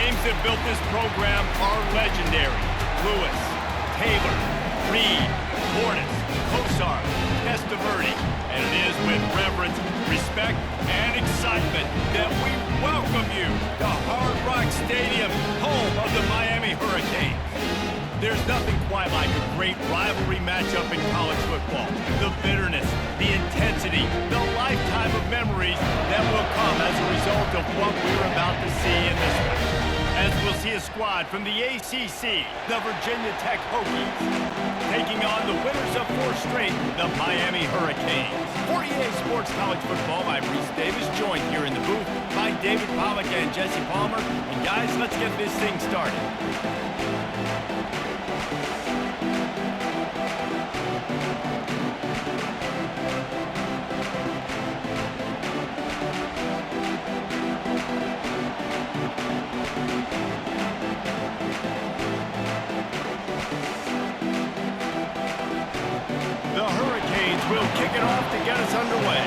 names that built this program are legendary. Lewis, Taylor, Reed, Portis, Kosar, Testaverde. And it is with reverence, respect, and excitement that we welcome you to Hard Rock Stadium, home of the Miami Hurricanes. There's nothing quite like a great rivalry matchup in college football. The bitterness, the intensity, the lifetime of memories that will come as a result of what we're about to see in this one. As we'll see a squad from the ACC, the Virginia Tech Hokies, taking on the winners of 4 straight, the Miami Hurricanes. For EA Sports College Football, I'm Reese Davis, joined here in the booth by David Pollack and Jesse Palmer. And guys, let's get this thing started. We'll kick it off to get us underway.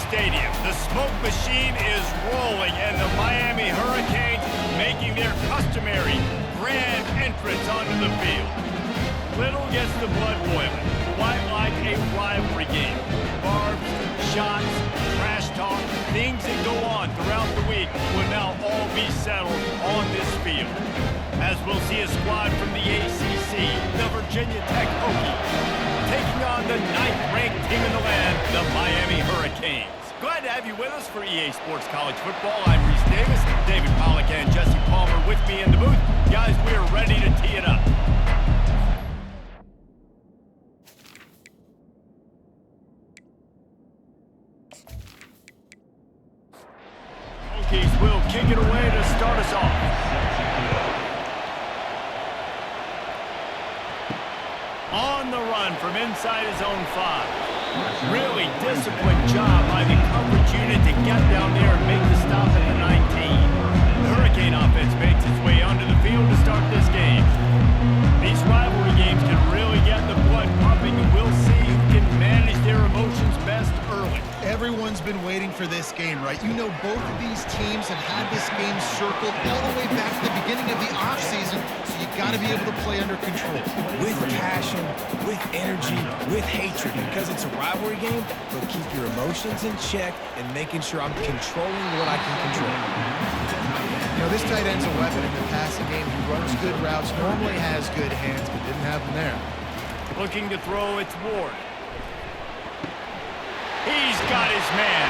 Stadium. The smoke machine is rolling, and the Miami Hurricanes making their customary grand entrance onto the field. Little gets the blood boiling, quite like a rivalry game. Barbs, shots, trash talk, things that go on throughout the week will now all be settled on this field. As we'll see a squad from the ACC, the Virginia Tech Hokies, taking on the 9th-ranked team in the land, the Miami Hurricanes. Glad to have you with us for EA Sports College Football. I'm Reese Davis, David Pollack and Jesse Palmer with me in the booth. Guys, we are ready to tee it up. Hokies will kick it away to start us off. On the run from inside his own 5. Really disciplined job by the coverage unit to get down there and make the stop at the 19. The Hurricane offense makes its way onto the field to start this game. These rivalry games can really get the blood pumping, and we'll see who can manage their emotions best early. Everyone's been waiting for this game, right? You know, both of these teams have had this game circled all the way back to the beginning of the offseason, so you've got to be able to play under control. With passion, with energy, with hatred, because it's a rivalry game, but keep your emotions in check and making sure I'm controlling what I can control. You know, this tight end's a weapon in the passing game. He runs good routes, normally has good hands, but didn't have them there. Looking to throw, it's Ward. He's got his man.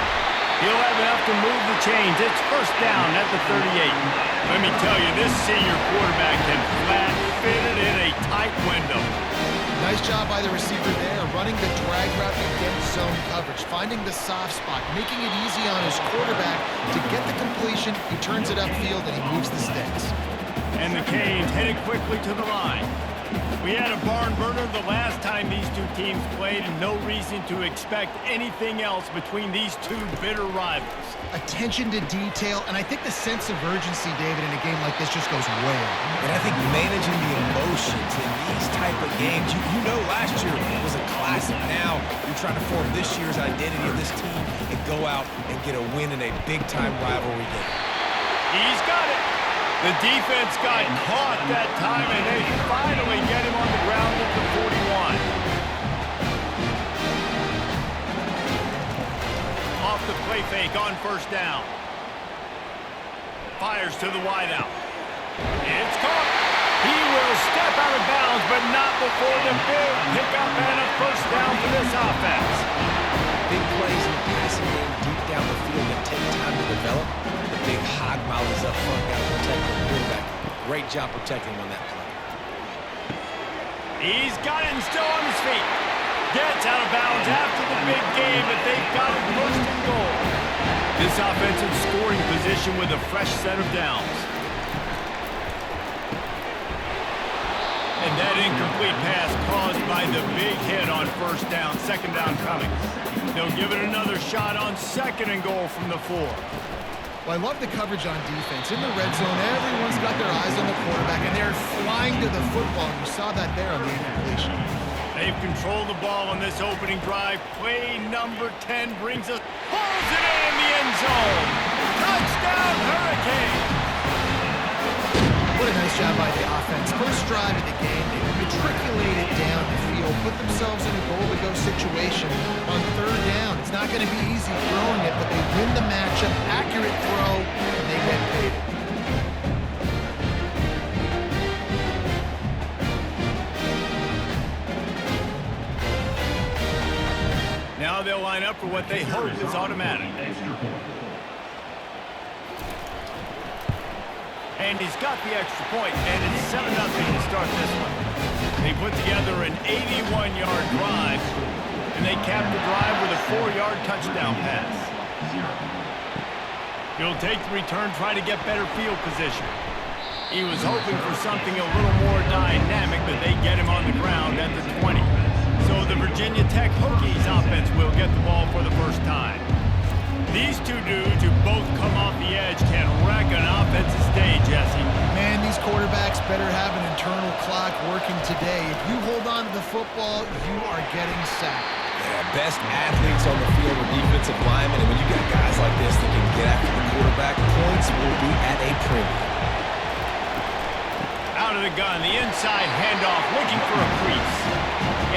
He'll have enough to move the chains. It's first down at the 38. Let me tell you, this senior quarterback can flat fit it in a tight window. Nice job by the receiver there, running the drag route against zone coverage, finding the soft spot, making it easy on his quarterback to get the completion. He turns it upfield, and he moves the sticks. And the Canes headed quickly to the line. We had a barn burner the last time these two teams played, and no reason to expect anything else between these two bitter rivals. Attention to detail, and I think the sense of urgency, David, in a game like this just goes way up. And I think managing the emotions in these type of games, you know last year was a classic. Now you're trying to form this year's identity of this team and go out and get a win in a big-time rivalry game. He's got it. The defense got caught that time, and they finally get him on the ground at the 41. Off the play fake on first down. Fires to the wideout. It's caught. He will step out of bounds, but not before the big pickup and a first down for this offense. Big plays in the passing game deep down the field that take time to develop. The big hog mollies up front got to protect the quarterback. Great job protecting him on that play. He's got it and still on his feet. Gets out of bounds after the big game, but they've got it first and goal. This offensive scoring position with a fresh set of downs. And that incomplete pass caused by the big hit on first down, second down coming. They'll give it another shot on second and goal from the 4. Well, I love the coverage on defense. In the red zone, everyone's got their eyes on the quarterback, and they're flying to the football. You saw that there on the incompletion. They've controlled the ball on this opening drive. Play number 10 brings us, pulls it in the end zone. Touchdown, Hurricane! What a nice job by the offense. First drive of the game, they matriculated down the field, put themselves in a goal-to-go situation on third down. It's not going to be easy throwing it, but they win the matchup, accurate throw, and they get paid. Now they'll line up for what they hope is automatic. And he's got the extra point, and it's 7-0 to start this one. They put together an 81-yard drive, and they capped the drive with a 4-yard touchdown pass. He'll take the return, try to get better field position. He was hoping for something a little more dynamic, but they get him on the ground at the 20. So the Virginia Tech Hokies offense will get the ball for the first time. These two dudes who both come off the edge can wreck an offensive stage, Jesse. Man, these quarterbacks better have an internal clock working today. If you hold on to the football, you are getting sacked. Yeah, best athletes on the field are defensive linemen, and when you got guys like this that can get after the quarterback, points will be at a premium. Out of the gun, the inside handoff, looking for a crease.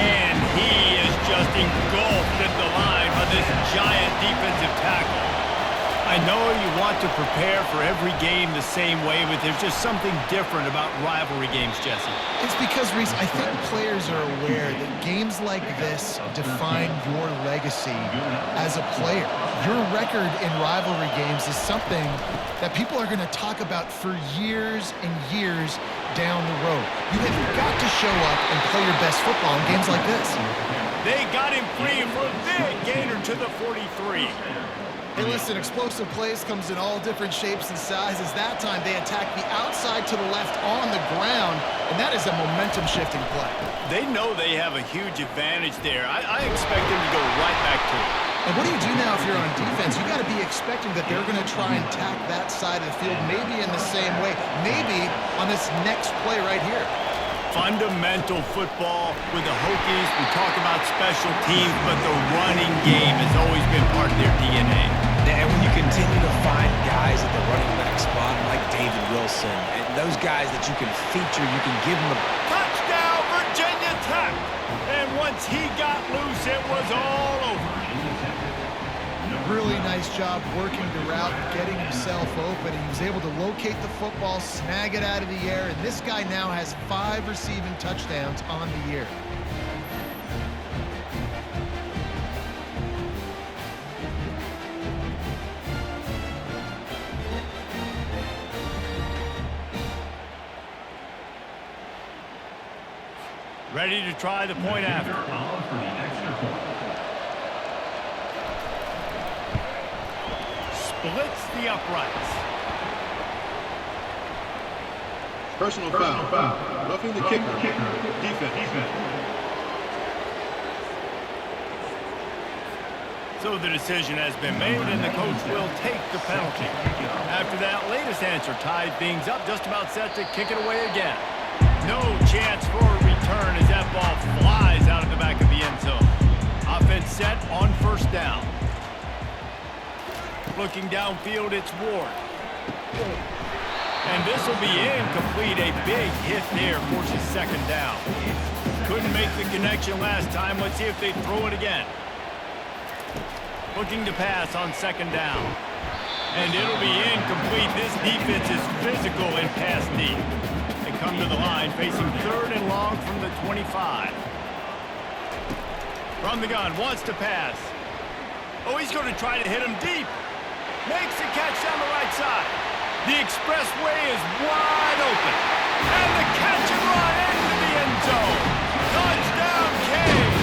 And he is just engulfed at the line by this giant defensive tackle. I know you want to prepare for every game the same way, but there's just something different about rivalry games, Jesse. It's because, Reese, I think players are aware that games like this define your legacy as a player. Your record in rivalry games is something that people are going to talk about for years and years down the road. You have got to show up and play your best football in games like this. They got him free for a big gainer to the 43. Hey, listen, explosive plays comes in all different shapes and sizes. That time, they attack the outside to the left on the ground, and that is a momentum-shifting play. They know they have a huge advantage there. I expect them to go right back to it. And what do you do now if you're on defense? You got to be expecting that they're going to try and tack that side of the field, maybe in the same way, maybe on this next play right here. Fundamental football with the Hokies. We talk about special teams, but the running game has always been part of their DNA. And when you continue to find guys at the running back spot like David Wilson, and those guys that you can feature, you can give them a touchdown, Virginia Tech. And once he got loose, it was all over. Really nice job working the route and getting himself open. He was able to locate the football, snag it out of the air, and this guy now has 5 receiving touchdowns on the year. Ready to try the point after. Splits the uprights. Personal foul. Roughing the kicker. Defense. So the decision has been made, and the coach will take the penalty. After that latest answer tied things up, just about set to kick it away again. No chance for a return as that ball flies out of the back of the end zone. Offense set on first down. Looking downfield, it's Ward. And this will be incomplete. A big hit there forces second down. Couldn't make the connection last time. Let's see if they throw it again. Looking to pass on second down. And it'll be incomplete. This defense is physical in pass deep. They come to the line facing third and long from the 25. From the gun, wants to pass. Oh, he's going to try to hit him deep. Makes the catch down the right side. The expressway is wide open. And the catch and run into the end zone. Touchdown, Canes!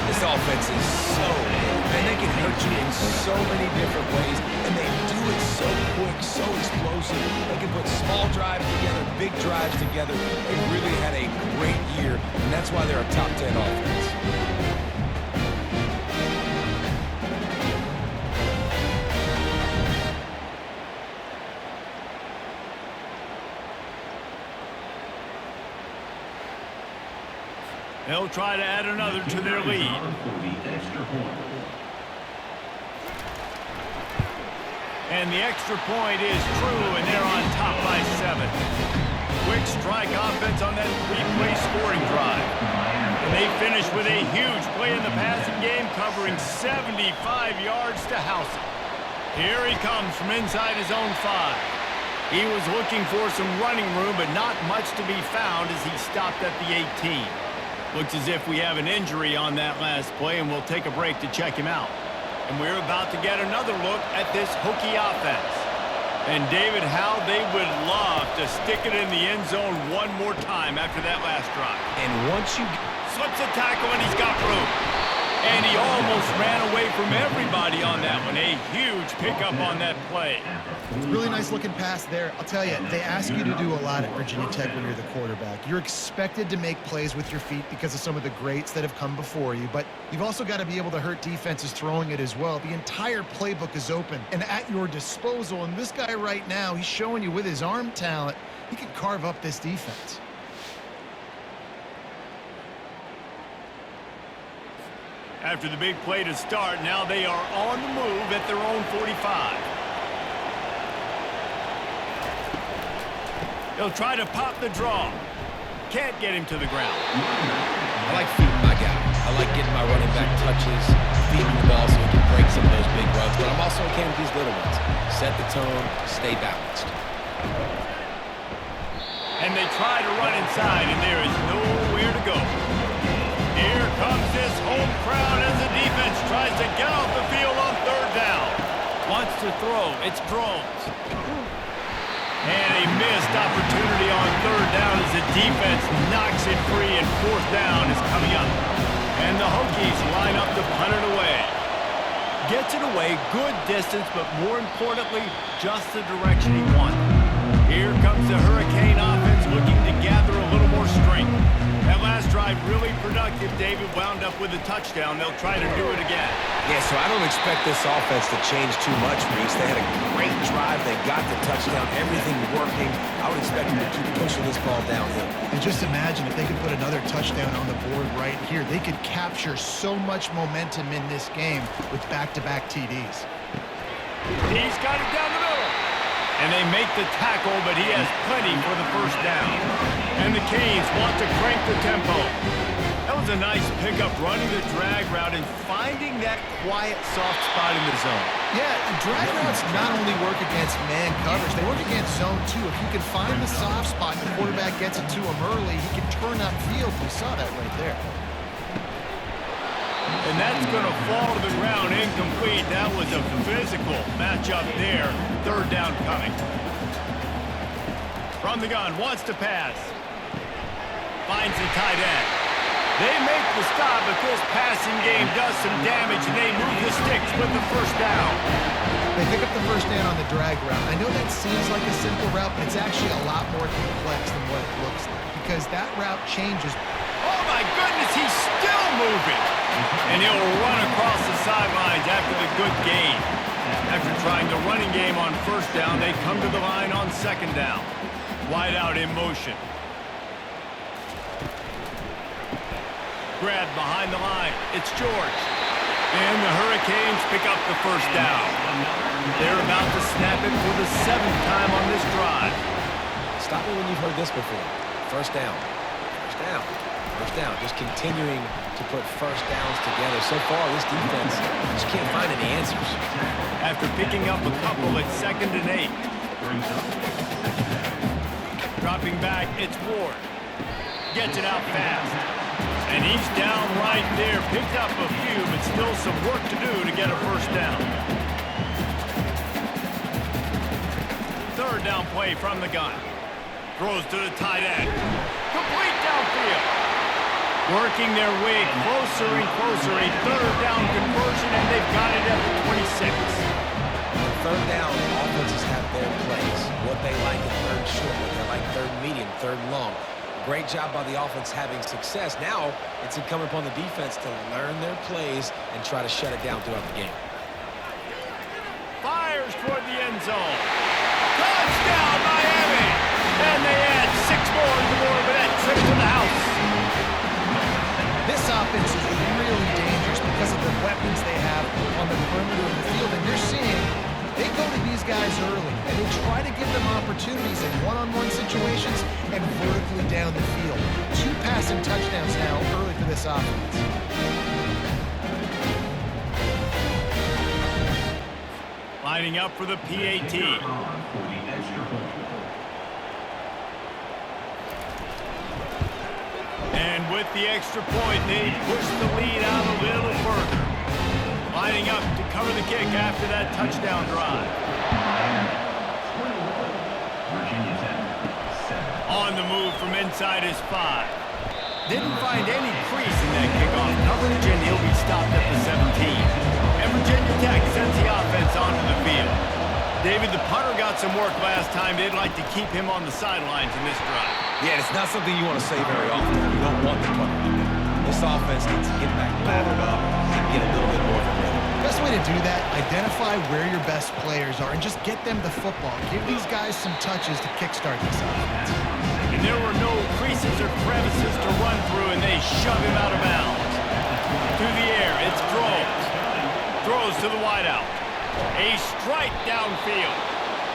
This offense is so good, man. They can hurt you in so many different ways, and they do it so quick, so explosive. They can put small drives together, big drives together. They really had a great year, and that's why they're a top 10 offense. They'll try to add another to their lead. And the extra point is true, and they're on top by 7. Quick strike offense on that three-play scoring drive. And they finish with a huge play in the passing game, covering 75 yards to house it. Here he comes from inside his own 5. He was looking for some running room, but not much to be found as he stopped at the 18. Looks as if we have an injury on that last play, and we'll take a break to check him out. And we're about to get another look at this Hokie offense. And David, how they would love to stick it in the end zone one more time after that last drive. And once you slips a tackle, and he's got room. And he almost ran away from everybody on that one. A huge pickup on that play. Really nice looking pass there. I'll tell you, they ask you to do a lot at Virginia Tech when you're the quarterback. You're expected to make plays with your feet because of some of the greats that have come before you, but you've also got to be able to hurt defenses throwing it as well. The entire playbook is open and at your disposal, and this guy right now, he's showing you with his arm talent, he can carve up this defense. After the big play to start, now they are on the move at their own 45. They'll try to pop the draw. Can't get him to the ground. I like feeding my guy. I like getting my running back touches, feeding the ball so he can break some of those big runs, but I'm also okay with these little ones. Set the tone, stay balanced. And they try to run inside, and there is nowhere to go. Here comes this home crowd as the defense tries to get off the field on third down. Wants to throw. It's Drones. And a missed opportunity on third down as the defense knocks it free, and fourth down is coming up. And the Hokies line up to punt it away. Gets it away, good distance, but more importantly, just the direction he wanted. Here comes the Hurricane offense looking to gather a little more strength. That last drive really productive. David wound up with a touchdown. They'll try to do it again. Yeah, so I don't expect this offense to change too much, Reese. They had a great drive. They got the touchdown. Everything working. I would expect them to keep pushing this ball downhill. And just imagine if they could put another touchdown on the board right here. They could capture so much momentum in this game with back-to-back TDs. He's got it down the middle. And they make the tackle, but he has plenty for the first down. And the Canes want to crank the tempo. That was a nice pickup, running the drag route and finding that quiet, soft spot in the zone. Yeah, drag routes not only work against man coverage, they work against zone too. If you can find the soft spot and the quarterback gets it to him early, he can turn upfield. We saw that right there. And that's going to fall to the ground incomplete. That was a physical matchup there. Third down coming. From the gun, wants to pass. Finds the tight end. They make the stop, but this passing game does some damage, and they move the sticks with the first down. They pick up the first down on the drag route. I know that seems like a simple route, but it's actually a lot more complex than what it looks like because that route changes. Oh, my goodness, he's still moving. And he'll run across the sidelines after the good gain. After trying the running game on first down, they come to the line on second down. Wide out in motion. Grab behind the line. It's George. And the Hurricanes pick up the first down. They're about to snap it for the 7th time on this drive. Stop me when you've heard this before. First down. First down. First down. Just continuing to put first downs together. So far, this defense just can't find any answers. After picking up a couple at 2nd and 8. Dropping back, it's Ward. Gets it out fast. And he's down right there. Picked up a few, but still some work to do to get a first down. 3rd down play from the gun. Throws to the tight end. Complete downfield. Working their way closer and closer. A 3rd down conversion, and they've got it at the 26. On 3rd down, offenses have their plays. What they like in 3rd short, what they like 3rd medium, 3rd long. Great job by the offense having success. Now, it's incumbent upon the defense to learn their plays and try to shut it down throughout the game. Fires toward the end zone. Touchdown, Miami! And they add 6 more to the board, but that trip to the house. This offense is really dangerous because of the weapons they have on the perimeter of the field. And you're seeing they go to these guys early, and they try to give them opportunities in one-on-one situations and vertically down the field. 2 passing touchdowns now early for this offense. Lining up for the PAT. And with the extra point, they push the lead out a little further. Lining up to cover the kick after that touchdown drive. On the move from inside his 5. Didn't find any crease in that kickoff coverage, and he'll be stopped at the 17. And Virginia Tech sends the offense onto the field. David, the punter got some work last time. They'd like to keep him on the sidelines in this drive. Yeah, it's not something you want to say very often. You don't want the punter to do. This offense needs to get back lathered up and get a little bit more of a rhythm. Best way to do that, identify where your best players are and just get them the football. Give these guys some touches to kickstart this offense. And there were no creases or crevices to run through, and they shove him out of bounds. Through the air, it's Groves. Throws to the wideout. A strike downfield.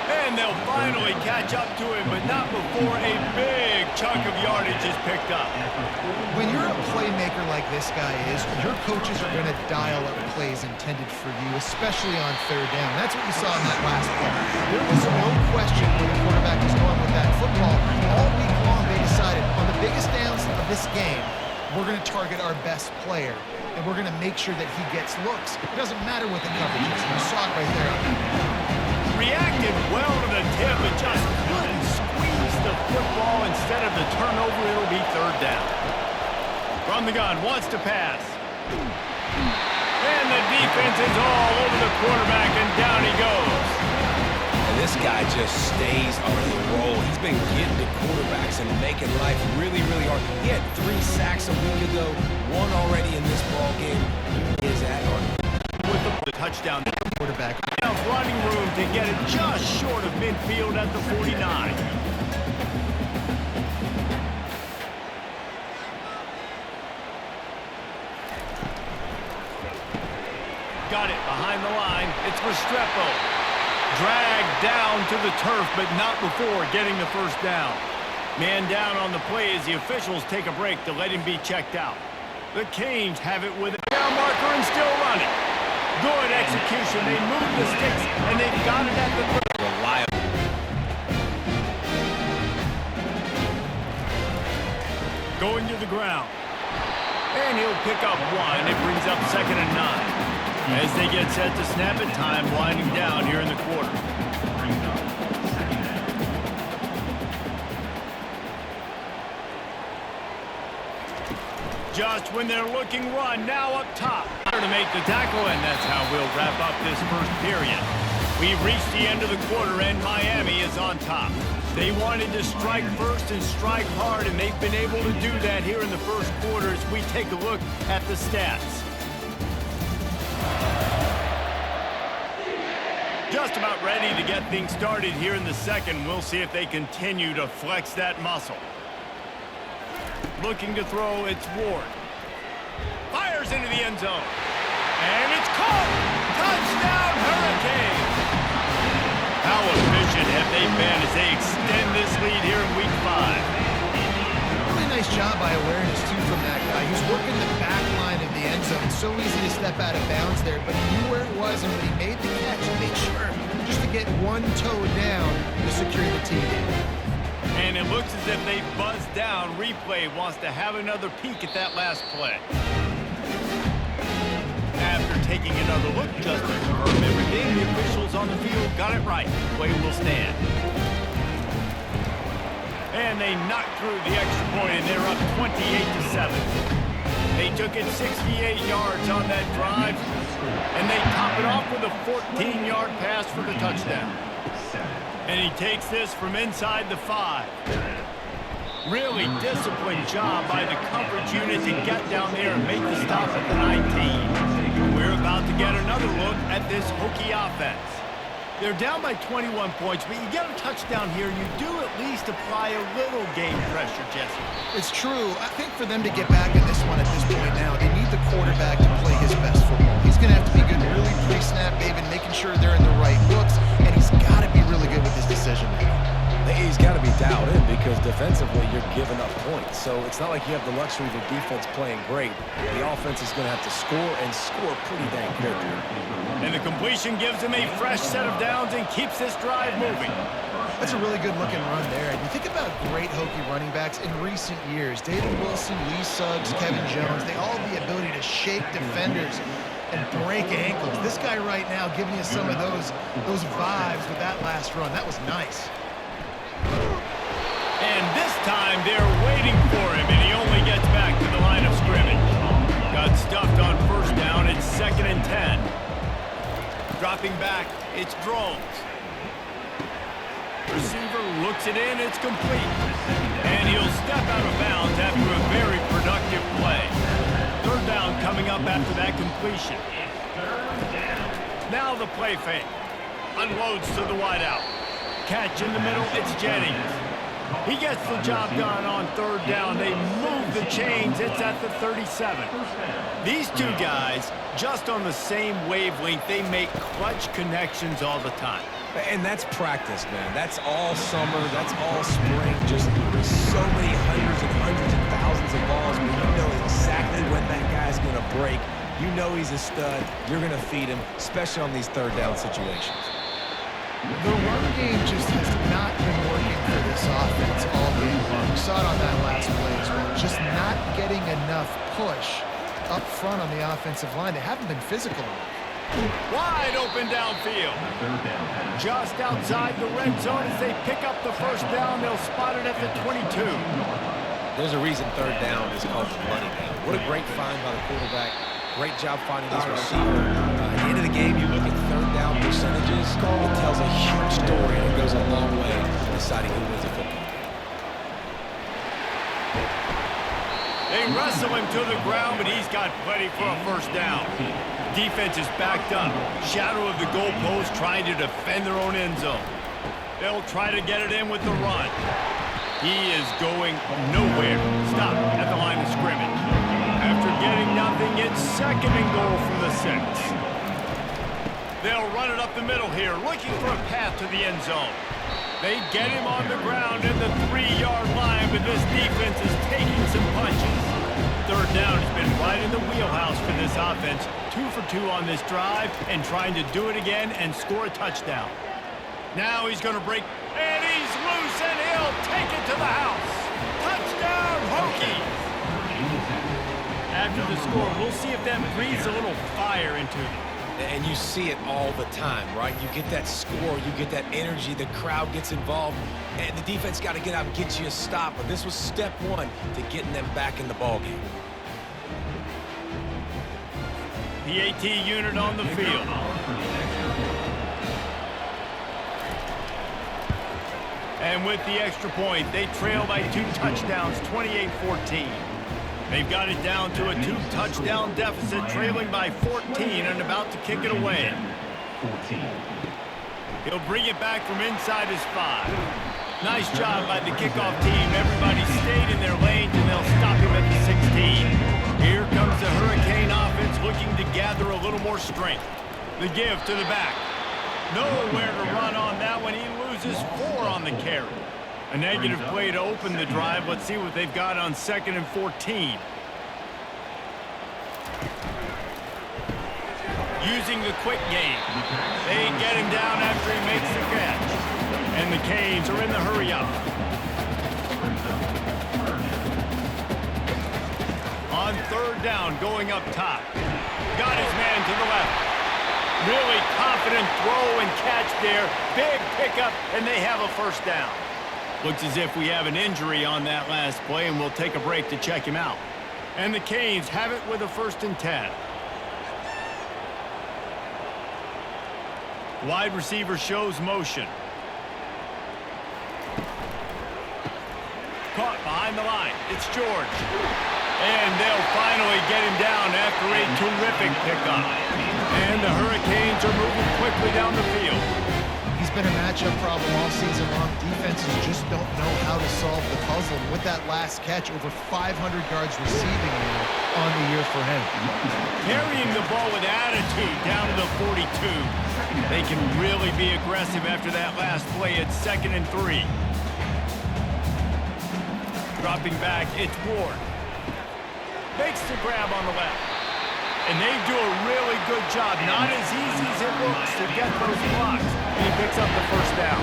And they'll finally catch up to him, but not before a big chunk of yardage is picked up. When you're a playmaker like this guy is, your coaches are going to dial up plays intended for you, especially on 3rd down. That's what you saw in that last play. There was no question where the quarterback was going with that football. All week long, they decided on the biggest downs of this game, we're going to target our best player, and we're going to make sure that he gets looks. It doesn't matter what the coverage is. You saw it right there. Reacted well to the tip, but just couldn't squeeze the football. Instead of the turnover, it'll be 3rd down. From the gun, wants to pass. And the defense is all over the quarterback, and down he goes. And this guy just stays on the roll. He's been getting to quarterbacks and making life really, really hard. He had 3 sacks a week ago, 1 already in this ball game. He is at with the touchdown. Quarterback. Enough running room to get it just short of midfield at the 49. Got it behind the line. It's Restrepo. Dragged down to the turf, but not before getting the first down. Man down on the play as the officials take a break to let him be checked out. The Canes have it with a down marker and still running. Good execution. They move the sticks, and they've got it at the reliable. Going to the ground. And he'll pick up 1. It brings up 2nd and 9. As they get set to snap it, time winding down here in the quarter. just when they're looking run, now up top. To make the tackle, and that's how we'll wrap up this first period. We've reached the end of the quarter, and Miami is on top. They wanted to strike first and strike hard, and they've been able to do that here in the first quarter as we take a look at the stats. Just about ready to get things started here in the second. We'll see if they continue to flex that muscle. Looking to throw, it's Ward. Fires into the end zone. And it's caught! Touchdown, Hurricane! How efficient have they been as they extend this lead here in Week 5? Really nice job by awareness, too, from that guy. He's working the back line of the end zone. It's so easy to step out of bounds there, but he knew where it was, and when he made the catch, he made sure just to get one toe down to secure the TD. And it looks as if they buzzed down. Replay wants to have another peek at that last play. After taking another look just to confirm everything, the officials on the field got it right. Play will stand. And they knocked through the extra point, and they're up 28-7. They took it 68 yards on that drive, and they top it off with a 14-yard pass for the touchdown. And he takes this from inside the 5. Really disciplined job by the coverage unit to get down there and make the stop at the 19. We're about to get another look at this Hokie offense. They're down by 21 points, but you get a touchdown here, you do at least apply a little game pressure, Jesse. It's true. I think for them to get back in this one at this point now, they need the quarterback to play his best football. He's going to have to be good really pre-snap, David, making sure they're in the right looks, and he's got to be really good with his decision-making. He's got to be dialed in because defensively you're giving up points. So it's not like you have the luxury of the defense playing great. The offense is going to have to score and score pretty dang quickly. And the completion gives him a fresh set of downs and keeps this drive moving. That's a really good-looking run there. And you think about great Hokie running backs in recent years. David Wilson, Lee Suggs, Kevin Jones, they all have the ability to shake defenders and break ankles. This guy right now giving you some of those vibes with that last run. That was nice. And this time they're waiting for him, and he only gets back to the line of scrimmage. Got stuffed on first down. It's 2nd and 10. Dropping back, it's Drones. Receiver looks it in, it's complete. And he'll step out of bounds after a very productive play. 3rd down coming up after that completion. Now the play fake. Unloads to the wideout. Catch in the middle, it's Jennings. He gets the job done on 3rd down. They move the chains. It's at the 37. These two guys, just on the same wavelength, they make clutch connections all the time. And that's practice, man. That's all summer. That's all spring. Just so many hundreds and thousands of balls where you know exactly when that guy's going to break. You know he's a stud. You're going to feed him, especially on these 3rd down situations. The run game just has not been working for this offense all game long. We saw it on that last play as well. Just not getting enough push up front on the offensive line. They haven't been physical enough. Wide open downfield. Just outside the red zone as they pick up the 1st down. They'll spot it at the 22. There's a reason 3rd down is called the money down. What a great find by the quarterback. Great job finding this receiver. At the end of the game, you look at 3rd down percentages. It tells a huge story, and it goes a long way in deciding who wins a football game. They wrestle him to the ground, but he's got plenty for a 1st down. Defense is backed up. Shadow of the goalpost trying to defend their own end zone. They'll try to get it in with the run. He is going nowhere. Stop at the line of scrimmage. After getting nothing, it's 2nd and goal from the 6. They'll run it up the middle here, looking for a path to the end zone. They get him on the ground in the 3-yard line, but this defense is taking some punches. 3rd down has been right in the wheelhouse for this offense. 2 for 2 on this drive and trying to do it again and score a touchdown. Now he's going to break, and he's loose, and he'll take it to the house. Touchdown, Hokies! After the score, we'll see if that breathes a little fire into them. And you see it all the time, right? You get that score, you get that energy, the crowd gets involved, and the defense got to get out and get you a stop. But this was step 1 to getting them back in the ballgame. PAT unit on the field. And with the extra point, they trail by 2 touchdowns, 28-14. They've got it down to a 2-touchdown deficit, trailing by 14 and about to kick it away. He'll bring it back from inside his 5. Nice job by the kickoff team. Everybody stayed in their lanes, and they'll stop him at the 16. Here comes the Hurricane offense looking to gather a little more strength. The give to the back. Nowhere to run on that one. He loses 4 on the carry. A negative play to open the drive. Let's see what they've got on 2nd and 14. Using the quick game. They get him down after he makes the catch. And the Canes are in the hurry-up. On 3rd down, going up top. Got his man to the left. Really confident throw and catch there. Big pickup, and they have a 1st down. Looks as if we have an injury on that last play, and we'll take a break to check him out. And the Canes have it with a 1st and 10. Wide receiver shows motion. Caught behind the line. It's George. And they'll finally get him down after a terrific pickup. And the Hurricanes are moving quickly down the field. He's been a matchup problem all season long. Defenses just don't know how to solve the puzzle. With that last catch, over 500 yards receiving now on the year for him. Carrying the ball with attitude down to the 42. They can really be aggressive after that last play at 2nd and 3. Dropping back, it's Ward. Makes the grab on the left. And they do a really good job. Not as easy as it looks to get those blocks. And he picks up the 1st down.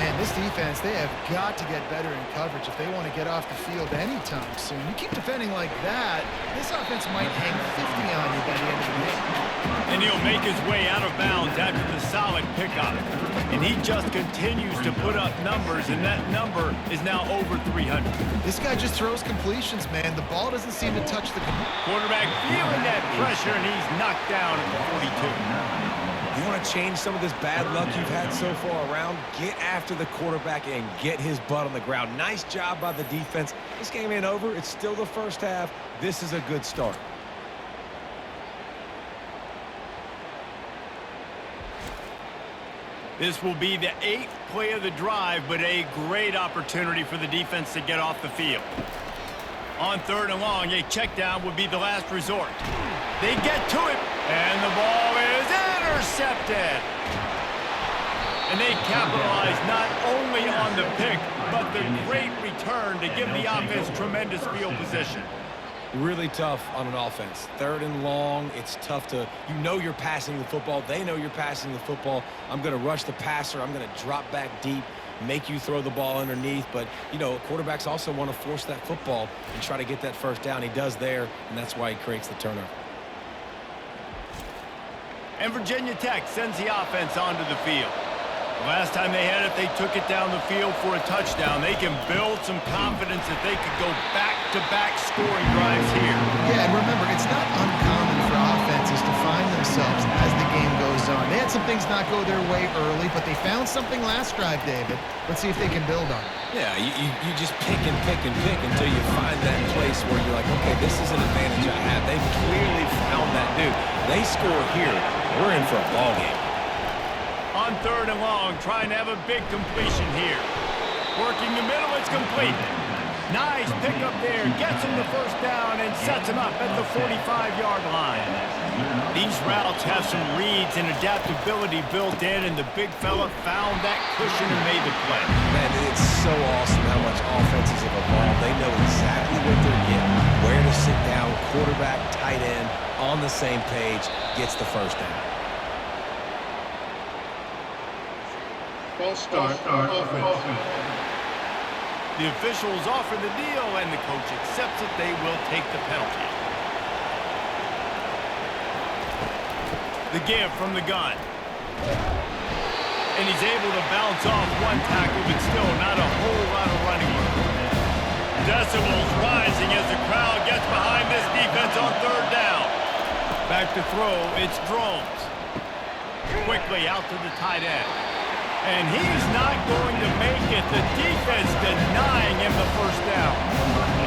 Man, this defense, they have got to get better in coverage if they want to get off the field anytime soon. You keep defending like that, this offense might hang 50 on you by the end of the game. And he'll make his way out of bounds after the solid pickup. And he just continues to put up numbers, and that number is now over 300. This guy just throws completions, man. The ball doesn't seem to touch the quarterback feeling that pressure, and he's knocked down at the 42. You want to change some of this bad luck you've had so far around? Get after the quarterback and get his butt on the ground. Nice job by the defense. This game ain't over. It's still the 1st half. This is a good start. This will be the 8th play of the drive, but a great opportunity for the defense to get off the field. On 3rd and long, a check down would be the last resort. They get to it, and the ball is intercepted. And they capitalize not only on the pick, but the great return to give the offense tremendous field position. Really tough on an offense. 3rd and long, it's tough to, you know you're passing the football. They know you're passing the football. I'm going to rush the passer. I'm going to drop back deep, make you throw the ball underneath. But, you know, quarterbacks also want to force that football and try to get that 1st down. He does there, and that's why he creates the turnover. And Virginia Tech sends the offense onto the field. The last time they had it, they took it down the field for a touchdown. They can build some confidence that they could go back-to-back scoring drives here. Yeah, and remember, it's not uncommon for offenses to find themselves as the game goes on. They had some things not go their way early, but they found something last drive, David. Let's see if they can build on it. Yeah, you just pick and pick and pick until you find that place where you're like, okay, this is an advantage I have. They've clearly found that dude. They score here, we're in for a ball game. On 3rd and long, trying to have a big completion here. Working the middle, it's complete. Nice pickup there, gets him the 1st down and sets him up at the 45-yard line. These routes have some reads and adaptability built in, and the big fella found that cushion and made the play. Man, it's so awesome how much offenses have evolved. They know exactly what they're getting, where to sit down, quarterback, tight end, on the same page, gets the 1st down. False start, offense. The officials offer the deal, and the coach accepts it. They will take the penalty. The give from the gun. And he's able to bounce off one tackle, but still not a whole lot of running room. Decibels rising as the crowd gets behind this defense on 3rd down. Back to throw, it's Drones. Quickly out to the tight end. And he's not going to make it. The defense denying him the first down.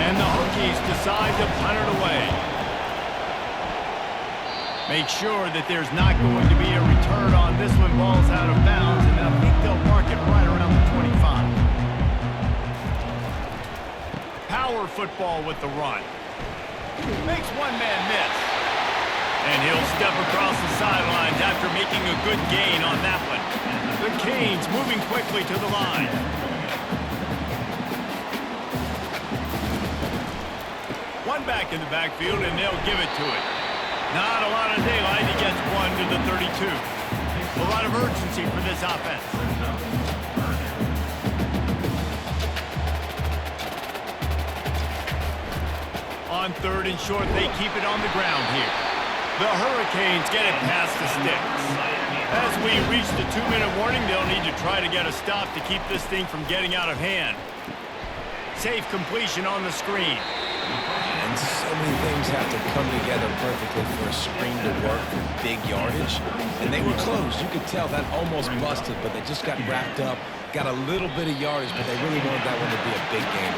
And the Hokies decide to punt it away. Make sure that there's not going to be a return on this one. Ball's out of bounds, and I think they'll mark it right around the 25. Power football with the run. Makes one man miss. And he'll step across the sidelines after making a good gain on that one. The Canes moving quickly to the line. One back in the backfield, and they'll give it to it. Not a lot of daylight. He gets one to the 32. A lot of urgency for this offense. On third and short, they keep it on the ground here. The Hurricanes get it past the sticks. As we reach the 2-minute warning, they'll need to try to get a stop to keep this thing from getting out of hand. Safe completion on the screen. And so many things have to come together perfectly for a screen to work for big yardage. And they were close. You could tell that almost busted, but they just got wrapped up, got a little bit of yardage, but they really wanted that one to be a big game.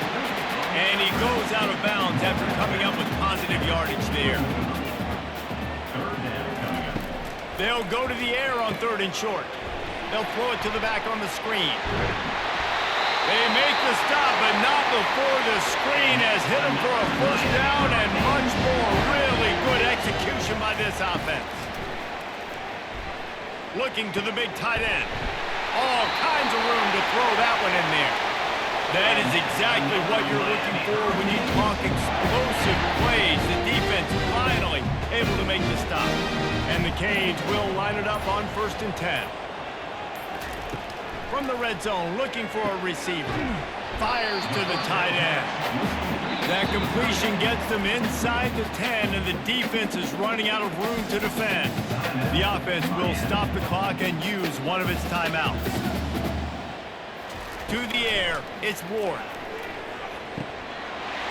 And he goes out of bounds after coming up with positive yardage there. They'll go to the air on third and short. They'll throw it to the back on the screen. They make the stop, but not before the screen has hit them for a first down and much more. Really good execution by this offense. Looking to the big tight end. All kinds of room to throw that one in there. That is exactly what you're looking for when you talk explosive plays. The defense finally able to make the stop. And the Canes will line it up on 1st and 10. From the red zone, looking for a receiver. Fires to the tight end. That completion gets them inside the 10, and the defense is running out of room to defend. The offense will stop the clock and use one of its timeouts. To the air, it's Ward.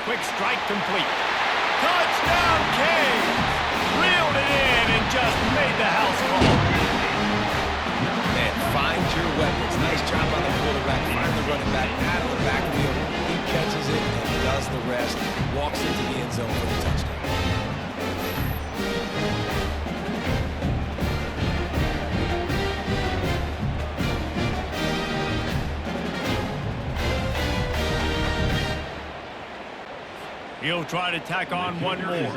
Quick strike complete. Touchdown, Canes! Reeled it in and just made the house call. Man, find your weapons. Nice job by the quarterback. Find the running back out of the backfield. He catches it and does the rest. Walks into the end zone for the touchdown. He'll try to tack on one more.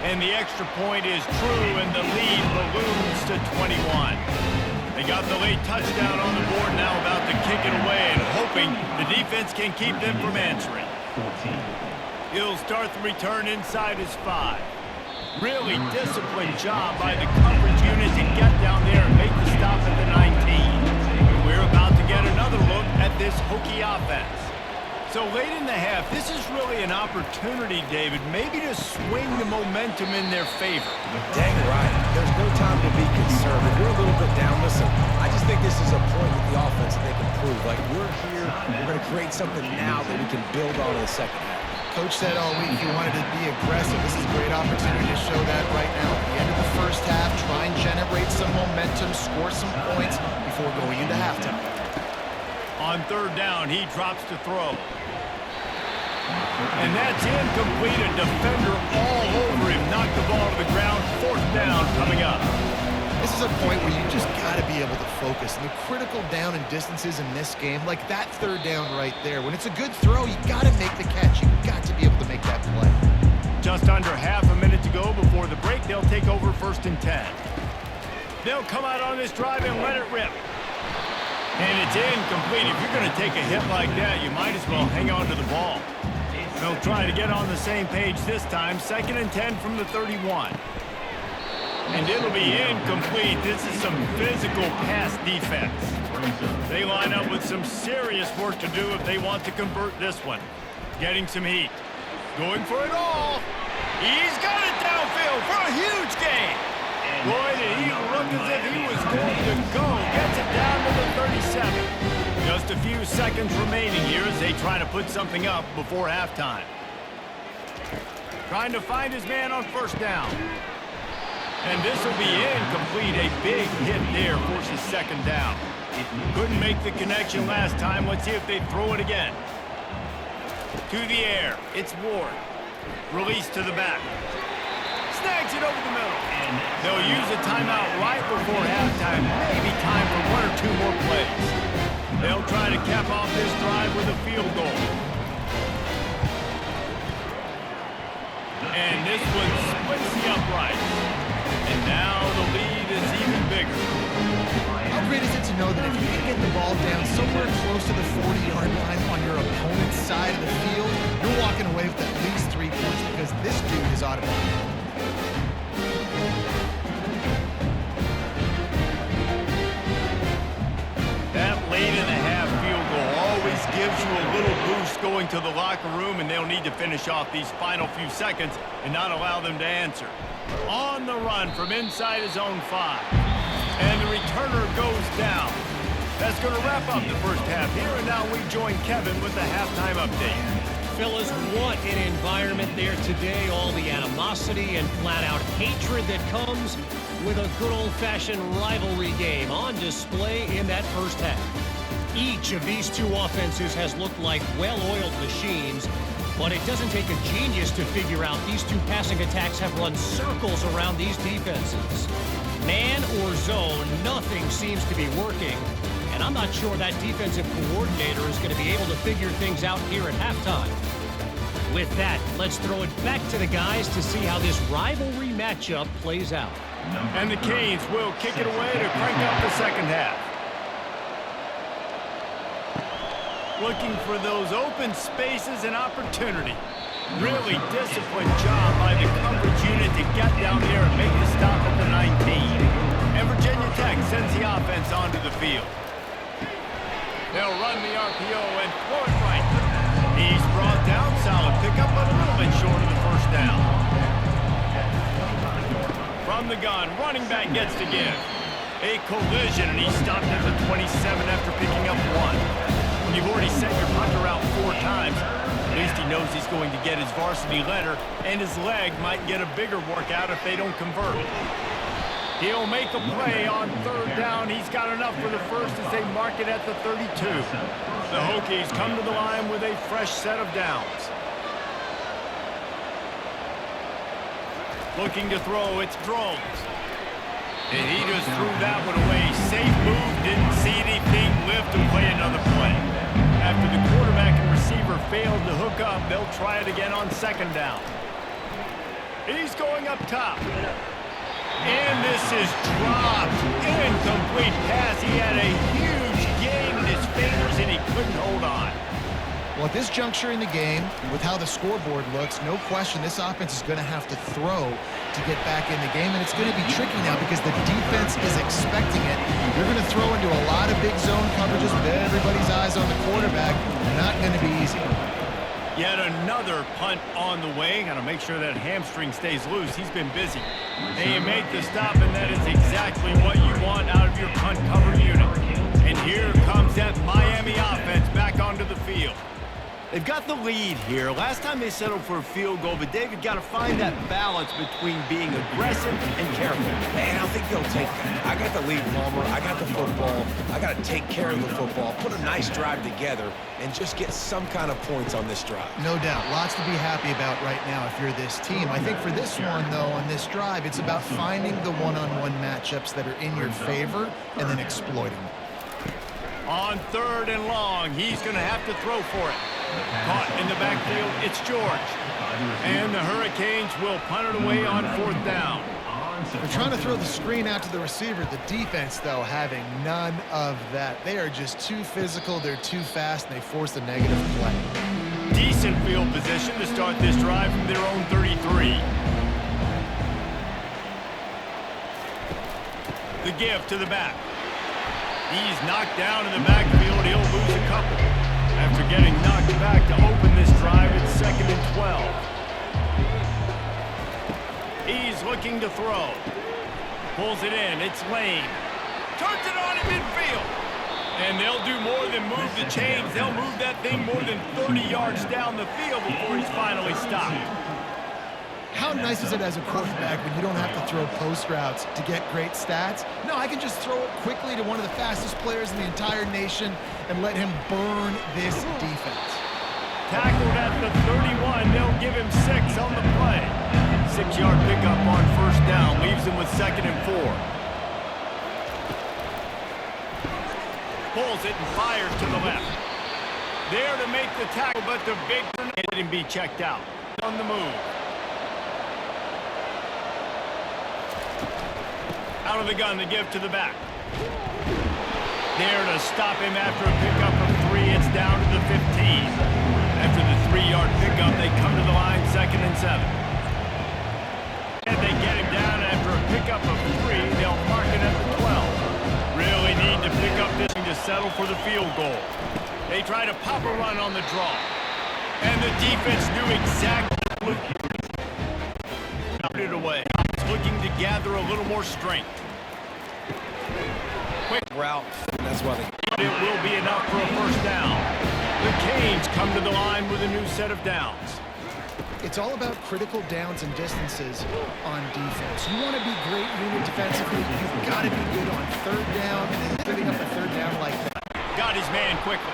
And the extra point is true, and the lead balloons to 21. They got the late touchdown on the board, now about to kick it away and hoping the defense can keep them from answering. He'll start the return inside his 5. Really disciplined job by the coverage unit to get down there and make the stop at the 19. We're about to get another look at this Hokie offense. So late in the half, this is really an opportunity, David, maybe to swing the momentum in their favor. Dang right. There's no time to be concerned. If we're a little bit down, listen, I just think this is a point with the offense that they can prove. Like, we're here, we're going to create something now that we can build on in the second half. Coach said all week he wanted to be aggressive. This is a great opportunity to show that right now. At the end of the first half, try and generate some momentum, score some points before going into halftime. On third down, he drops to throw. And that's incomplete. A defender all over him. Knocked the ball to the ground. 4th down coming up. This is a point where you just got to be able to focus. And the critical down and distances in this game, like that third down right there. When it's a good throw, you got to make the catch. You got to be able to make that play. Just under half a minute to go before the break. They'll take over 1st and 10. They'll come out on this drive and let it rip. And it's incomplete. If you're going to take a hit like that, you might as well hang on to the ball. They'll try to get on the same page this time. 2nd and 10 from the 31. And it'll be incomplete. This is some physical pass defense. They line up with some serious work to do if they want to convert this one. Getting some heat. Going for it all. He's got it downfield for a huge gain. Boy, did he look as if he was going to go. Gets it down to the 37. Just a few seconds remaining here as they try to put something up before halftime. Trying to find his man on first down. And this will be incomplete. A big hit there forces second down. Couldn't make the connection last time. Let's see if they throw it again. To the air. It's Ward. Release to the back. Snags it over the middle. They'll use a timeout right before halftime. Maybe time for one or two more plays. They'll try to cap off this drive with a field goal. And this one splits the upright. And now the lead is even bigger. How great is it to know that if you can get the ball down somewhere close to the 40-yard line on your opponent's side of the field, you're walking away with at least 3 points because this dude is automatic. That late in the half field goal always gives you a little boost going to the locker room, and they'll need to finish off these final few seconds and not allow them to answer. On the run from inside his own 5. And the returner goes down. That's going to wrap up the first half here, and now we join Kevin with the halftime update. Fellas, what an environment there today. All the animosity and flat-out hatred that comes with a good old-fashioned rivalry game on display in that first half. Each of these two offenses has looked like well-oiled machines, but it doesn't take a genius to figure out these two passing attacks have run circles around these defenses. Man or zone, nothing seems to be working, and I'm not sure that defensive coordinator is going to be able to figure things out here at halftime. With that, let's throw it back to the guys to see how this rivalry matchup plays out. And the Canes will kick it away to crank up the second half. Looking for those open spaces and opportunity. Really disciplined job by the coverage unit to get down there and make the stop at the 19. And Virginia Tech sends the offense onto the field. They'll run the RPO and throw it right. He's brought down, solid pickup, but a little bit short of the first down. From the gun, running back gets to give. A collision, and he stopped at the 27 after picking up 1. When you've already sent your punter out 4 times, at least he knows he's going to get his varsity letter, and his leg might get a bigger workout if they don't convert. He'll make a play on third down. He's got enough for the first as they mark it at the 32. The Hokies come to the line with a fresh set of downs. Looking to throw, it's Drones. And he just threw that one away. Safe move, didn't see anything, live to play another play. After the quarterback and receiver failed to hook up, they'll try it again on second down. He's going up top. And this is dropped. Incomplete pass. He had a huge gain in his fingers, and he couldn't hold on. Well, at this juncture in the game, with how the scoreboard looks, no question this offense is going to have to throw to get back in the game, and it's going to be tricky now because the defense is expecting it. You're going to throw into a lot of big zone coverages with everybody's eyes on the quarterback. Not going to be easy. Yet another punt on the way. Got to make sure that hamstring stays loose. He's been busy. And you make the stop, and that is exactly what you want out of your punt cover unit. And here comes that Miami offense back onto the field. They've got the lead here. Last time they settled for a field goal, but David got to find that balance between being aggressive and careful. Man, I think they'll take that. I got the lead, Palmer. I got the football. I got to take care of the football, put a nice drive together, and just get some kind of points on this drive. No doubt. Lots to be happy about right now if you're this team. I think for this one, though, on this drive, it's about finding the one-on-one matchups that are in your favor and then exploiting them. On third and long, he's going to have to throw for it. Caught in the backfield, it's George. And the Hurricanes will punt it away on fourth down. They're trying to throw the screen out to the receiver. The defense, though, having none of that. They are just too physical, they're too fast, and they force a negative play. Decent field position to start this drive from their own 33. The give to the back. He's knocked down in the backfield. He'll lose a couple. After getting knocked back to open this drive, it's 2nd and 12. He's looking to throw. Pulls it in. It's Lane. Turns it on in midfield. And they'll do more than move the chains. They'll move that thing more than 30 yards down the field before he's finally stopped. How nice is it as a quarterback when you don't have to throw post routes to get great stats? No, I can just throw it quickly to one of the fastest players in the entire nation and let him burn this defense. Tackled at the 31. They'll give him 6 on the play. 6-yard pickup on first down. Leaves him with 2nd and 4. Pulls it and fires to the left. There to make the tackle, but the big didn't be checked out. On the move. Out of the gun to give to the back. There to stop him after a pickup of 3. It's down to the 15. After the 3-yard pickup, they come to the line, 2nd and 7. And they get him down after a pickup of 3. They'll mark it at the 12. Really need to pick up this to settle for the field goal. They try to pop a run on the draw. And the defense knew exactly what it away. Looking to gather a little more strength. Quick Route. That's why they... It will be enough for a first down. The Canes come to the line with a new set of downs. It's all about critical downs and distances on defense. You want to be great unit defensively, you've got to be good on 3rd down and giving up a 3rd down like that. Got his man quickly.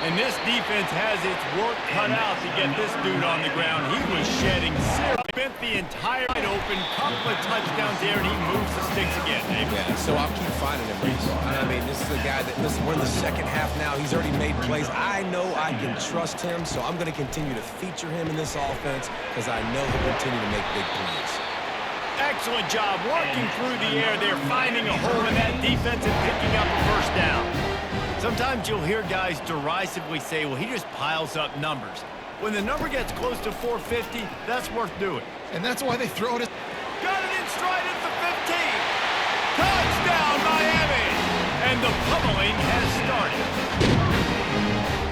And this defense has its work cut out to get this dude on the ground. He was shedding zero. Spent the entire night open, couple of touchdowns there, and he moves the sticks again, Dave. Yeah, so I'll keep finding him, Reese. I mean, this is a guy that, listen, we're in the second half now. He's already made plays. I know I can trust him, so I'm going to continue to feature him in this offense because I know he'll continue to make big plays. Excellent job working through the air there, finding a hole in that defense and picking up a first down. Sometimes you'll hear guys derisively say, well, he just piles up numbers. When the number gets close to 450, that's worth doing. And that's why they throw it. Got it in stride at the 15. Touchdown, Miami! And the pummeling has started.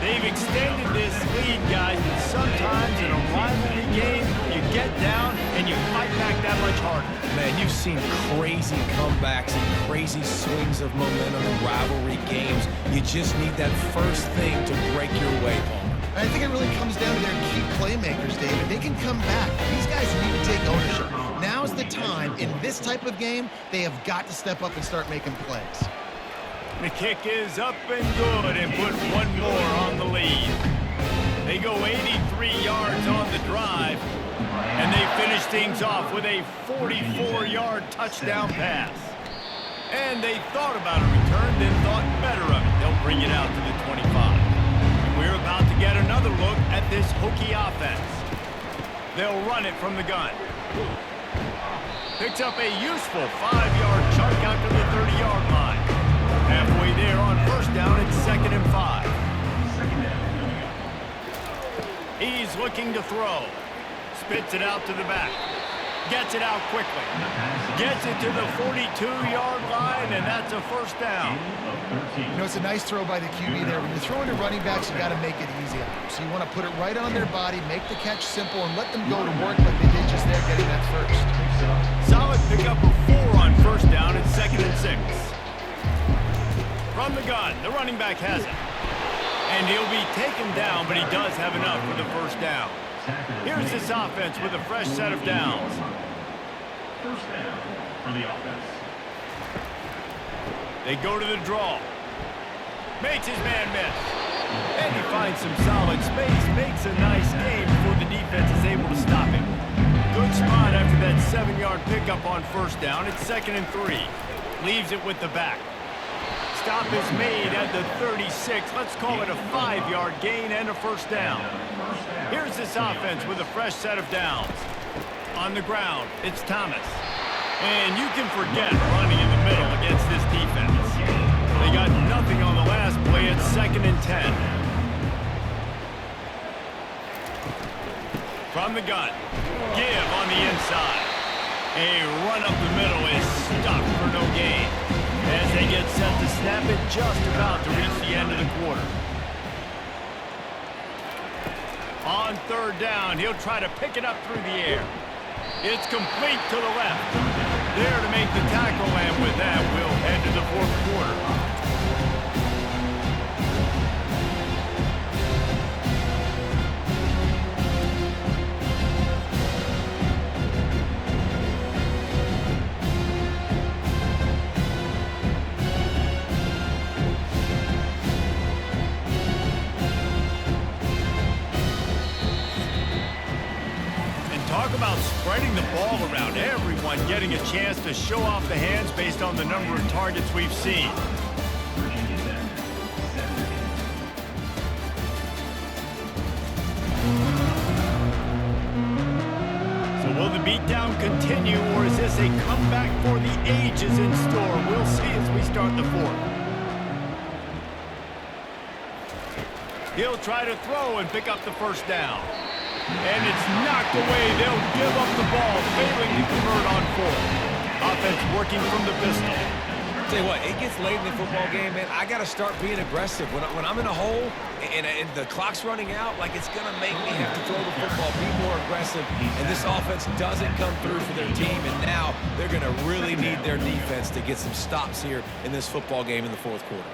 They've extended this lead, guys, but sometimes in a rivalry game, you get down and you fight back that much harder. Man, you've seen crazy comebacks and crazy swings of momentum in rivalry games. You just need that first thing to break your way, Paul. I think it really comes down to their key playmakers, David. They can come back. These guys need to take ownership. Now's the time. In this type of game, they have got to step up and start making plays. The kick is up and good and put one more on the lead. They go 83 yards on the drive, and they finish things off with a 44-yard touchdown pass. And they thought about a return, then thought better of it. They'll bring it out to the 25. We're about to get another look at this Hokie offense. They'll run it from the gun. Picks up a useful 5-yard chunk out to the 30-yard line. Halfway there on first down, it's 2nd and 5. He's looking to throw. Spits it out to the back. Gets it out quickly. Gets it to the 42-yard line, and that's a first down. You know, it's a nice throw by the QB there. When you're throwing to running backs, you got to make it easy on them. So you want to put it right on their body, make the catch simple, and let them go to work like they did just there getting that first. Solid pickup of 4 on first down. It's 2nd and 6. From the gun, the running back has it. And he'll be taken down, but he does have enough for the first down. Here's this offense with a fresh set of downs. First down for the offense. They go to the draw. Makes his man miss. And he finds some solid space. Makes a nice game before the defense is able to stop him. Good spot after that 7-yard pickup on first down. It's 2nd and 3. Leaves it with the back. Stop is made at the 36. Let's call it a 5-yard gain and a first down. Here's this offense with a fresh set of downs. On the ground, it's Thomas. And you can forget running in the middle against this defense. They got nothing on the last play. It's 2nd and 10. From the gun, give on the inside. A run up the middle is stopped for no gain. As they get set to snap it, just about to reach the end of the quarter. On third down, he'll try to pick it up through the air. It's complete to the left. There to make the tackle, and with that, we'll head to the fourth quarter. Talk about spreading the ball around. Everyone getting a chance to show off the hands based on the number of targets we've seen. So will the beatdown continue, or is this a comeback for the ages in store? We'll see as we start the fourth. He'll try to throw and pick up the first down. And it's knocked away. They'll give up the ball, failing to convert on fourth. Offense working from the pistol. Tell you what, it gets late in the football game, man. I got to start being aggressive. When I'm in a hole and the clock's running out, like, it's going to make me have to throw the football, be more aggressive. And this offense doesn't come through for their team, and now they're going to really need their defense to get some stops here in this football game in the fourth quarter.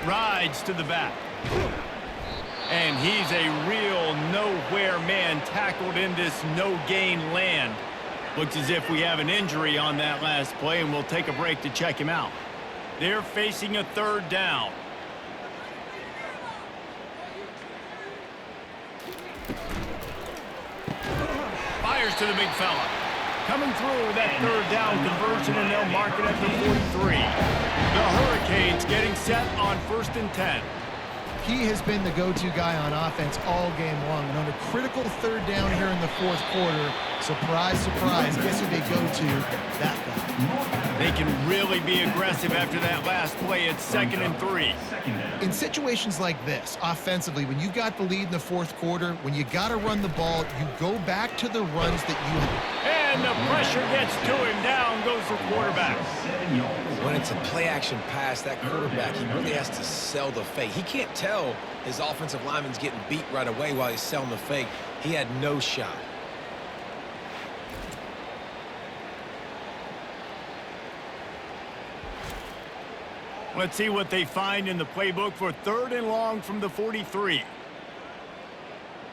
Rides to the back. And he's a real nowhere man tackled in this no-gain land. Looks as if we have an injury on that last play, and we'll take a break to check him out. They're facing a third down. Fires to the big fella. Coming through with that third down conversion, and they'll mark it at the 43. The Hurricanes getting set on 1st and 10. He has been the go-to guy on offense all game long. And on a critical third down here in the fourth quarter, surprise, surprise, guess who they go to? That guy. They can really be aggressive after that last play. It's 2nd and 3. In situations like this, offensively, when you got the lead in the fourth quarter, when you got to run the ball, you go back to the runs that you have. And the pressure gets to him. Down goes the quarterback. When it's a play-action pass, that quarterback, he really has to sell the fake. He can't tell his offensive lineman's getting beat right away while he's selling the fake. He had no shot. Let's see what they find in the playbook for 3rd and long from the 43.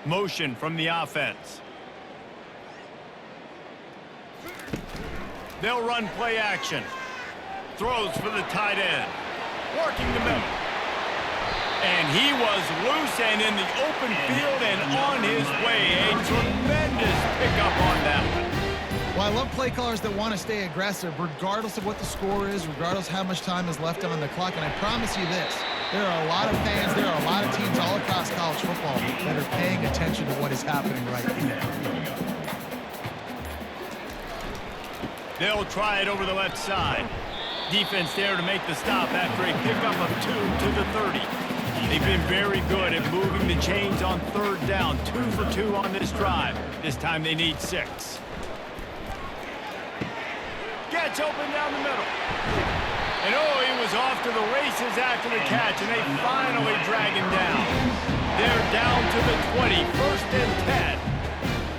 Motion from the offense. They'll run play action. Throws for the tight end. Working the middle. And he was loose and in the open field and on his way. A tremendous pickup on that one. Well, I love play callers that want to stay aggressive, regardless of what the score is, regardless how much time is left on the clock. And I promise you this, there are a lot of fans, there are a lot of teams all across college football that are paying attention to what is happening right now. They'll try it over the left side. Defense there to make the stop after a pickup of 2 to the 30. They've been very good at moving the chains on 3rd down. 2 for 2 on this drive. This time they need 6. Gets open down the middle. And oh, he was off to the races after the catch, and they finally drag him down. They're down to the 20, 1st and 10.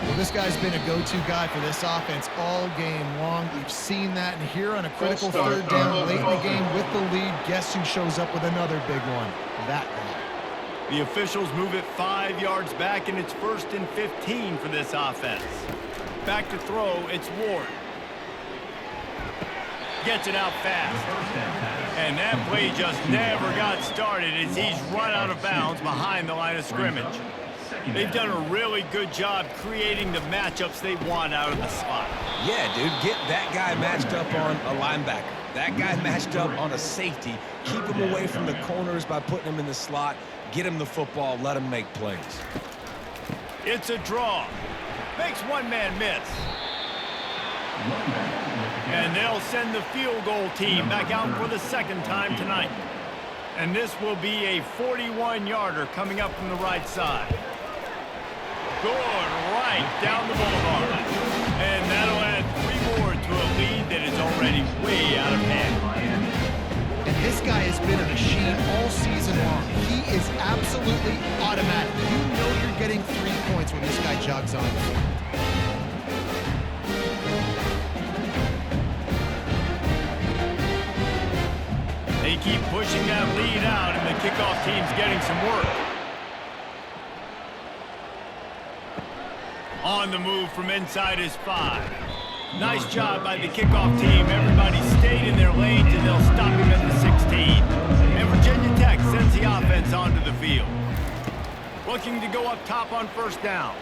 Well, this guy's been a go-to guy for this offense all game long. We've seen that, and here on a critical third down late in the game with the lead, guess who shows up with another big one? That guy. The officials move it 5 yards back, and it's 1st and 15 for this offense. Back to throw, it's Ward. Gets it out fast. And that play just never got started as he's run out of bounds behind the line of scrimmage. They've done a really good job creating the matchups they want out of the slot. Yeah, dude, get that guy matched up on a linebacker. That guy matched up on a safety. Keep him away from the corners by putting him in the slot. Get him the football. Let him make plays. It's a draw. Makes one man miss. And they'll send the field goal team back out for the 2nd time tonight. And this will be a 41-yarder coming up from the right side. Good right down the boulevard. And that'll add 3 more to a lead that is already way out of hand. And this guy has been a machine all season long. He is absolutely automatic. You know you're getting 3 points when this guy jogs on. They keep pushing that lead out, and the kickoff team's getting some work. On the move from inside his 5. Nice job by the kickoff team. Everybody stayed in their lanes, and they'll stop him at the 16. And Virginia Tech sends the offense onto the field. Looking to go up top on 1st down.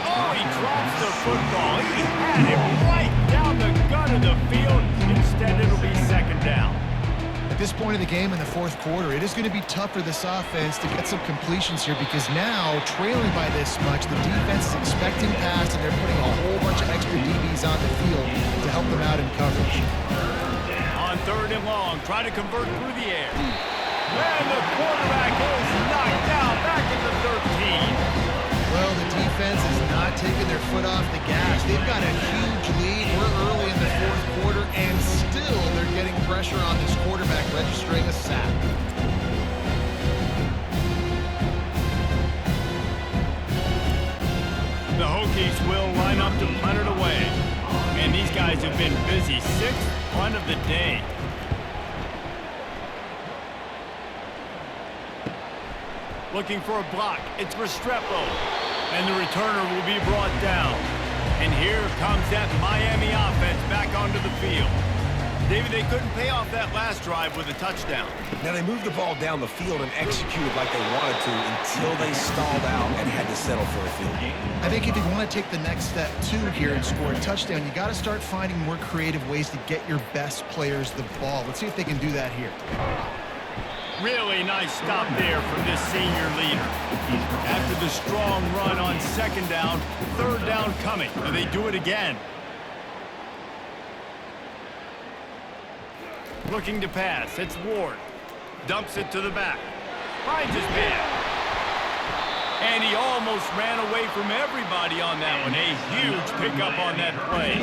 Oh, he drops the football. He had it right down the gut of the field. Instead, it'll be second down. At this point of the game in the fourth quarter, it is going to be tough for this offense to get some completions here because now, trailing by this much, the defense is expecting pass and they're putting a whole bunch of extra DBs on the field to help them out in coverage. On third and long, try to convert through the air. And the quarterback is knocked down back at the 13. Well, the defense is not taking their foot off the gas. They've got a huge lead. We're early in the fourth quarter, and still they're getting pressure on this quarterback, registering a sack. The Hokies will line up to punt it away. And these guys have been busy. Sixth punt of the day. Looking for a block. It's Restrepo. And the returner will be brought down. And here comes that Miami offense back onto the field. David, they couldn't pay off that last drive with a touchdown. Now, they moved the ball down the field and executed like they wanted to until they stalled out and had to settle for a field goal. I think if you want to take the next step, too, here and score a touchdown, you got to start finding more creative ways to get your best players the ball. Let's see if they can do that here. Really nice stop there from this senior leader. After the strong run on second down, third down coming. And they do it again. Looking to pass. It's Ward. Dumps it to the back. Finds his man. And he almost ran away from everybody on that one. A huge pickup on that play.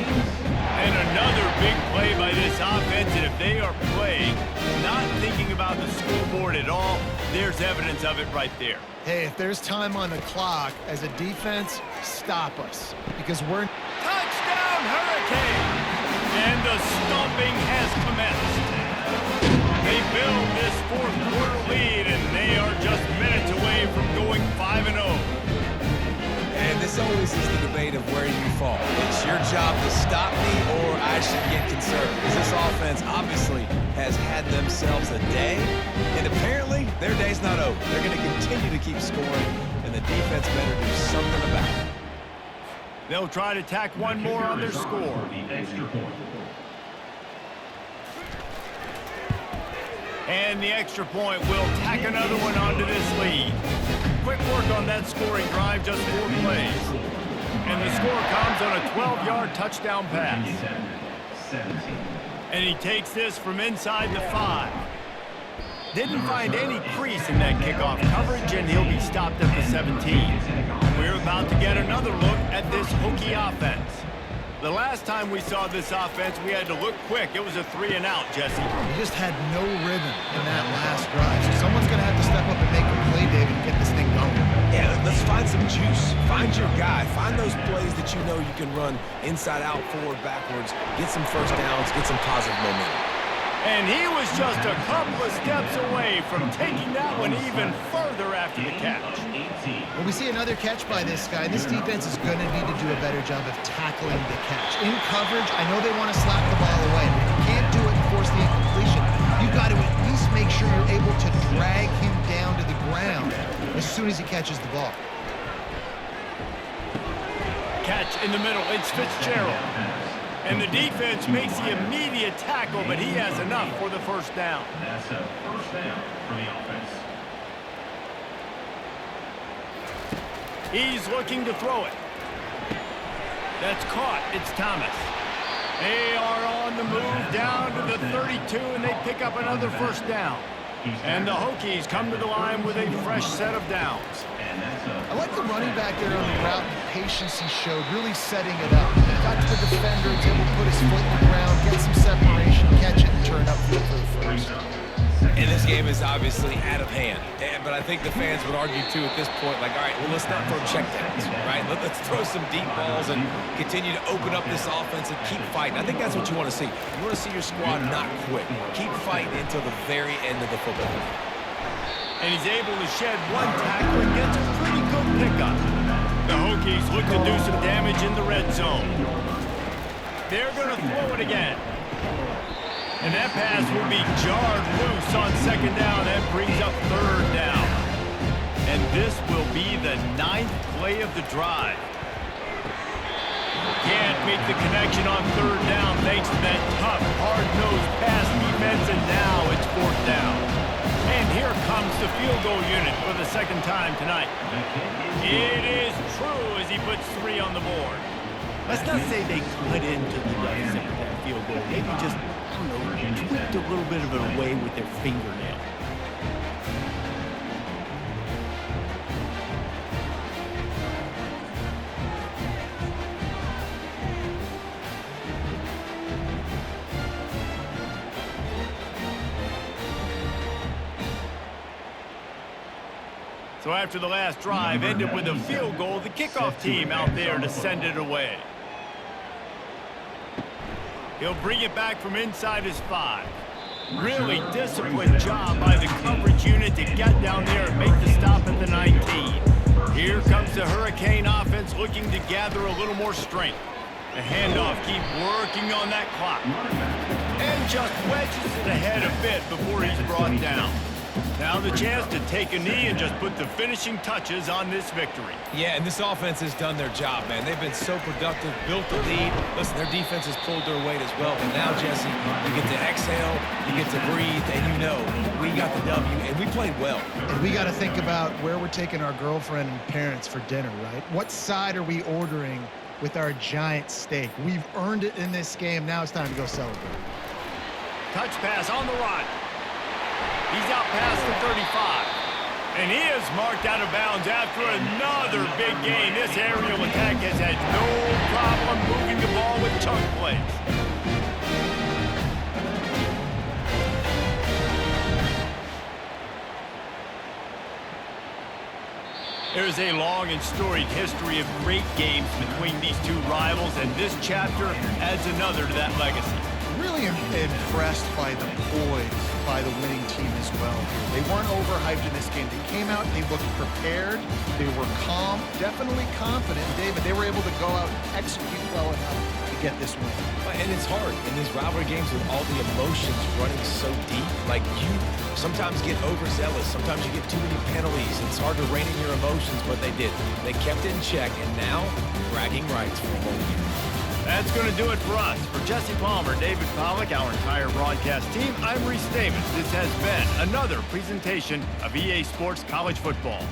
And another big play by this offense. And if they are playing, not thinking about the scoreboard at all, there's evidence of it right there. Hey, if there's time on the clock, as a defense, stop us. Because we're... Touchdown, Hurricane! And the stomping has commenced. They build this fourth quarter lead, and they are just minutes away from going 5-0. And this always is the debate of where you fall. It's your job to stop me, or I should get concerned. Because this offense obviously has had themselves a day, and apparently their day's not over. They're going to continue to keep scoring, and the defense better do something about it. They'll try to tack one more on their score. And the extra point will tack another one onto this lead. Quick work on that scoring drive, just 4 plays. And the score comes on a 12-yard touchdown pass. And he takes this from inside the 5. Didn't find any crease in that kickoff coverage, and he'll be stopped at the 17. We're about to get another look at this Hokie offense. The last time we saw this offense, we had to look quick. It was a 3-and-out, Jesse. We just had no rhythm in that last drive. So someone's going to have to step up and make a play, David, and get this thing going. Yeah, let's find some juice. Find your guy. Find those plays that you know you can run inside out, forward, backwards. Get some first downs. Get some positive momentum. And he was just a couple of steps away from taking that one even further after the catch. Well, we see another catch by this guy. This defense is going to need to do a better job of tackling the catch. In coverage, I know they want to slap the ball away, but if you can't do it and force the incompletion, you've got to at least make sure you're able to drag him down to the ground as soon as he catches the ball. Catch in the middle. It's Fitzgerald. And the defense makes the immediate tackle, but he has enough for the first down. That's a first down for the offense. He's looking to throw it. That's caught. It's Thomas. They are on the move down to the 32, and they pick up another first down. And the Hokies come to the line with a fresh set of downs. I like the running back there on the route and the patience he showed, really setting it up. Got to the defender, was able to put his foot in the ground, get some separation, catch it, and turn upfield for the first. And this game is obviously out of hand. But I think the fans would argue, too, at this point, like, all right, well, let's not throw checkdowns, right? Let's throw some deep balls and continue to open up this offense and keep fighting. I think that's what you want to see. You want to see your squad not quit. Keep fighting until the very end of the football game. And he's able to shed one tackle and gets a pretty good pickup. The Hokies look to do some damage in the red zone. They're going to throw it again. And that pass will be jarred loose on second down. That brings up third down. And this will be the 9th play of the drive. Can't make the connection on 3rd down thanks to that tough, hard-nosed pass defense, and now it's 4th down. And here comes the field goal unit for the 2nd time tonight. It is true as he puts 3 on the board. Let's not say they cut into the deficit with that field goal. Maybe just, I don't know, tweaked a little bit of it away with their fingernail. So after the last drive ended with a field goal, the kickoff team out there to send it away. He'll bring it back from inside his 5. Really disciplined job by the coverage unit to get down there and make the stop at the 19. Here comes the Hurricane offense looking to gather a little more strength. The handoff, keep working on that clock. And just wedges it ahead a bit before he's brought down. Now the chance to take a knee and just put the finishing touches on this victory. Yeah, and this offense has done their job, man. They've been so productive, built the lead. Listen, their defense has pulled their weight as well. But now, Jesse, you get to exhale, you get to breathe, and you know we got the W, and we played well. And we got to think about where we're taking our girlfriend and parents for dinner, right? What side are we ordering with our giant steak? We've earned it in this game. Now it's time to go celebrate. Touch pass on the run. He's out past the 35. And he is marked out of bounds after another big gain. This aerial attack has had no problem moving the ball with chunk plays. There's a long and storied history of great games between these two rivals, and this chapter adds another to that legacy. Really impressed by the poise by the winning team as well. They weren't overhyped in this game. They came out, they looked prepared, they were calm, definitely confident. David, they were able to go out and execute well enough to get this win. And it's hard in these rivalry games with all the emotions running so deep. Like, you sometimes get overzealous. Sometimes you get too many penalties. It's hard to rein in your emotions, but they did. They kept it in check, and now bragging rights for a whole year. That's going to do it for us. For Jesse Palmer, David Pollack, our entire broadcast team, I'm Reese Davis. This has been another presentation of EA Sports College Football.